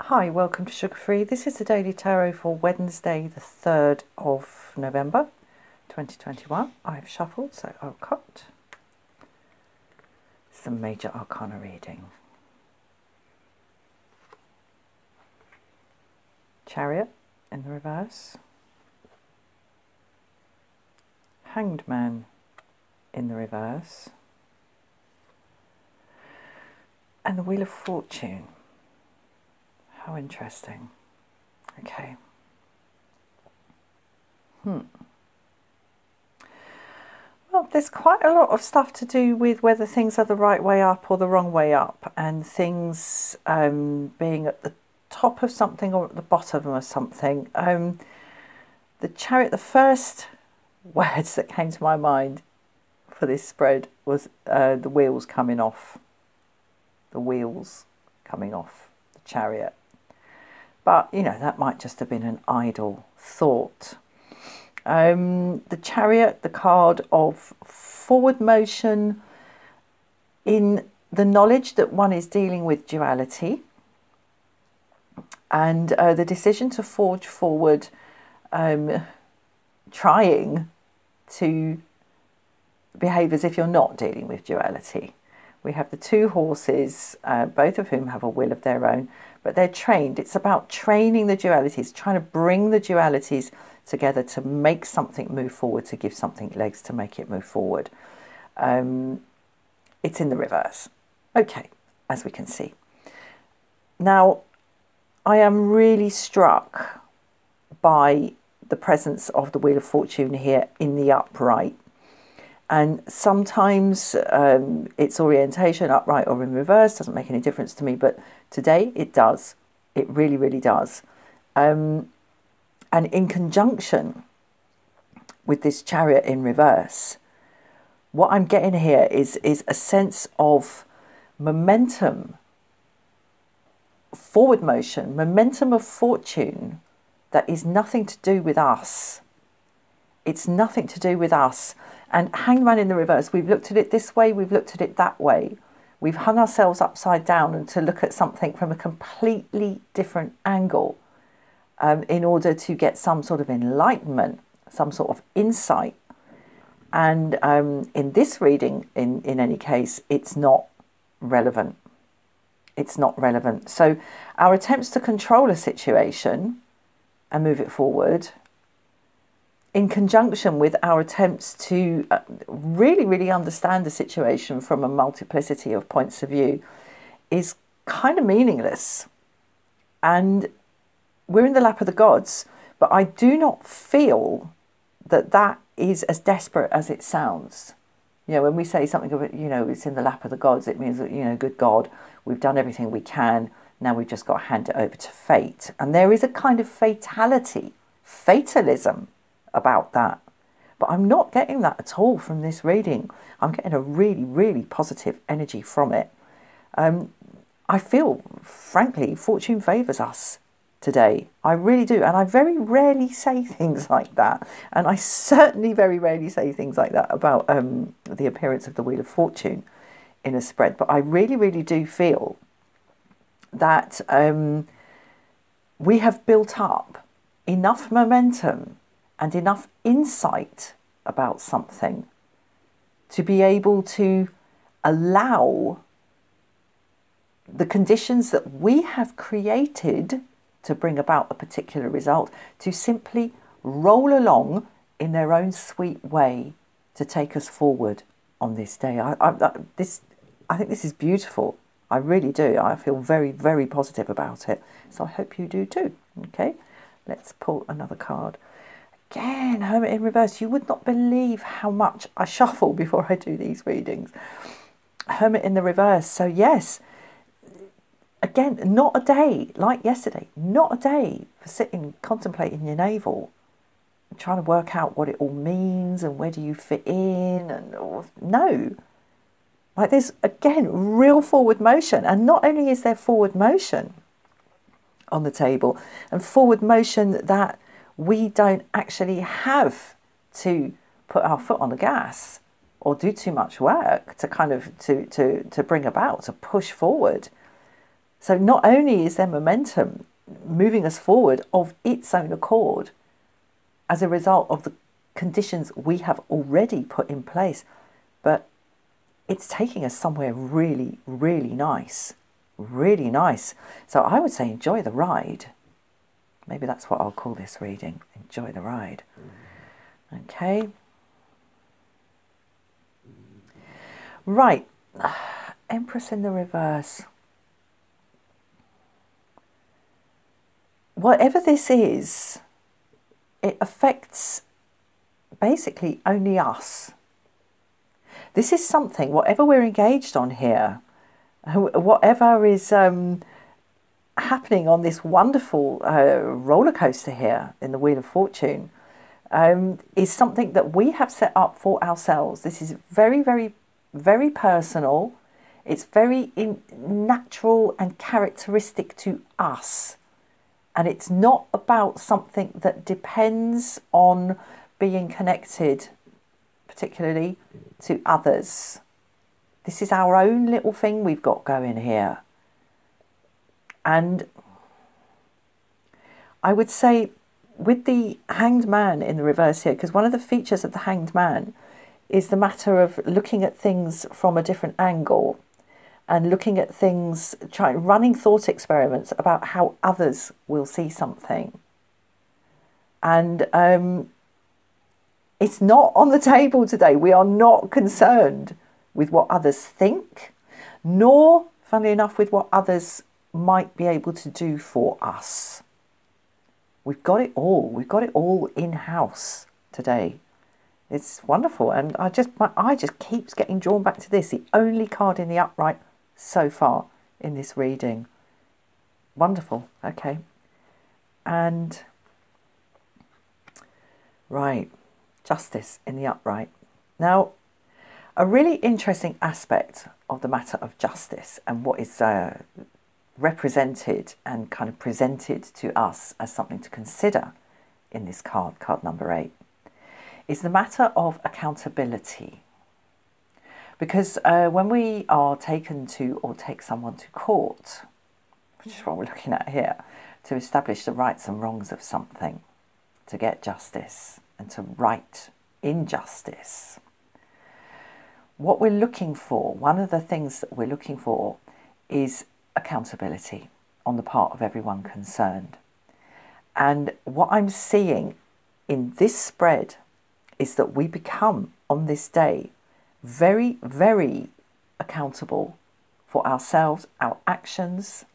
Hi, welcome to Sugar Free. This is the Daily Tarot for Wednesday, the 3rd of November 2021. I've shuffled, so I'll cut. It's the Major Arcana reading. Chariot in the reverse. Hanged Man in the reverse. And the Wheel of Fortune. How interesting. Okay. Well, there's quite a lot of stuff to do with whether things are the right way up or the wrong way up, and things being at the top of something or at the bottom of something. The Chariot, the first words that came to my mind for this spread was the wheels coming off. The wheels coming off the Chariot. But, you know, that might just have been an idle thought. The Chariot, the card of forward motion in the knowledge that one is dealing with duality, and the decision to forge forward, trying to behave as if you're not dealing with duality. We have the two horses, both of whom have a will of their own, but they're trained. It's about training the dualities, trying to bring the dualities together to make something move forward, to give something legs, to make it move forward. It's in the reverse. Okay, as we can see. Now, I am really struck by the presence of the Wheel of Fortune here in the upright. And sometimes its orientation, upright or in reverse, doesn't make any difference to me. But today it does. It really, really does. And in conjunction with this Chariot in reverse, what I'm getting here is a sense of momentum, forward motion, momentum of fortune that is nothing to do with us. It's nothing to do with us. And Hanged Man in the reverse, we've looked at it this way, we've looked at it that way. We've hung ourselves upside down and to look at something from a completely different angle in order to get some sort of enlightenment, some sort of insight. And in this reading, in any case, it's not relevant. It's not relevant. So our attempts to control a situation and move it forward, in conjunction with our attempts to really, really understand the situation from a multiplicity of points of view, is kind of meaningless. And we're in the lap of the gods, but I do not feel that that is as desperate as it sounds. You know, when we say something of it, you know, it's in the lap of the gods, it means that, you know, good God, we've done everything we can, now we've just got to hand it over to fate. And there is a kind of fatality, fatalism about that. But I'm not getting that at all from this reading. I'm getting a really, really positive energy from it. I feel, frankly, fortune favours us today. I really do. And I very rarely say things like that. And I certainly very rarely say things like that about the appearance of the Wheel of Fortune in a spread. But I really, really do feel that we have built up enough momentum and enough insight about something to be able to allow the conditions that we have created to bring about a particular result to simply roll along in their own sweet way to take us forward on this day. I think this is beautiful. I really do. I feel very, very positive about it. So I hope you do too. Okay, let's pull another card. Again, Hermit in reverse. You would not believe how much I shuffle before I do these readings. Hermit in the reverse. So yes, again, not a day like yesterday. Not a day for sitting, contemplating your navel, trying to work out what it all means and where do you fit in. And no, like there's, again, real forward motion. And not only is there forward motion on the table, and forward motion that we don't actually have to put our foot on the gas or do too much work to kind of to bring about, to push forward. So not only is there momentum moving us forward of its own accord as a result of the conditions we have already put in place, but it's taking us somewhere really, really nice. Really nice. So I would say enjoy the ride. Maybe that's what I'll call this reading. Enjoy the ride. Okay. Right. Empress in the reverse. Whatever this is, it affects basically only us. This is something, whatever we're engaged on here, whatever is happening on this wonderful roller coaster here in the Wheel of Fortune, is something that we have set up for ourselves. This is very, very, very personal. It's very natural and characteristic to us. And it's not about something that depends on being connected, particularly to others. This is our own little thing we've got going here. And I would say with the Hanged Man in the reverse here, because one of the features of the Hanged Man is the matter of looking at things from a different angle and looking at things, running thought experiments about how others will see something. And it's not on the table today. We are not concerned with what others think, nor, funnily enough, with what others might be able to do for us. We've got it all. We've got it all in-house today. It's wonderful. And my eye just keeps getting drawn back to this. The only card in the upright so far in this reading. Wonderful. Okay. And right, Justice in the upright. Now, a really interesting aspect of the matter of justice and what is represented and kind of presented to us as something to consider in this card number 8, is the matter of accountability. Because when we are taken to or take someone to court, which is what we're looking at here, to establish the rights and wrongs of something, to get justice and to right injustice, what we're looking for, one of the things that we're looking for is accountability on the part of everyone concerned. And what I'm seeing in this spread is that we become, on this day, very, very accountable for ourselves, our actions,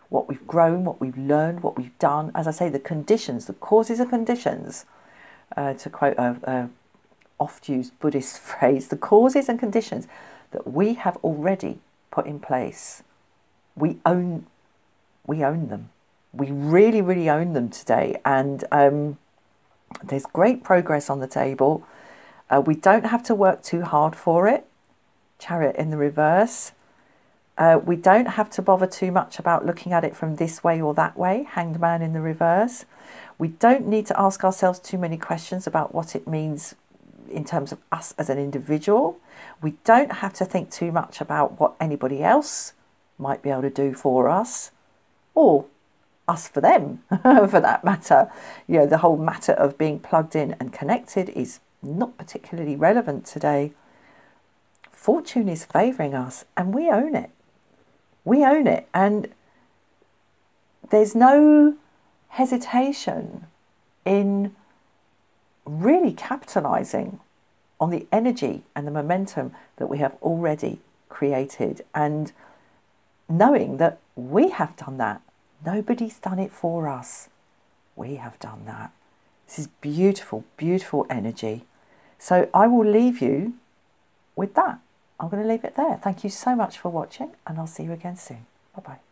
what we've grown, what we've learned, what we've done. As I say, the conditions, the causes and conditions, to quote a oft-used Buddhist phrase, the causes and conditions that we have already put in place, we own them. We really, really own them today. And there's great progress on the table. We don't have to work too hard for it. Chariot in the reverse. We don't have to bother too much about looking at it from this way or that way. Hanged Man in the reverse. We don't need to ask ourselves too many questions about what it means in terms of us as an individual. We don't have to think too much about what anybody else might be able to do for us, or us for them, for that matter. You know, the whole matter of being plugged in and connected is not particularly relevant today. Fortune is favouring us and we own it. We own it, and there's no hesitation in really capitalising on the energy and the momentum that we have already created, and knowing that we have done that. Nobody's done it for us. We have done that. This is beautiful, beautiful energy. So I will leave you with that. I'm going to leave it there. Thank you so much for watching, and I'll see you again soon. Bye-bye.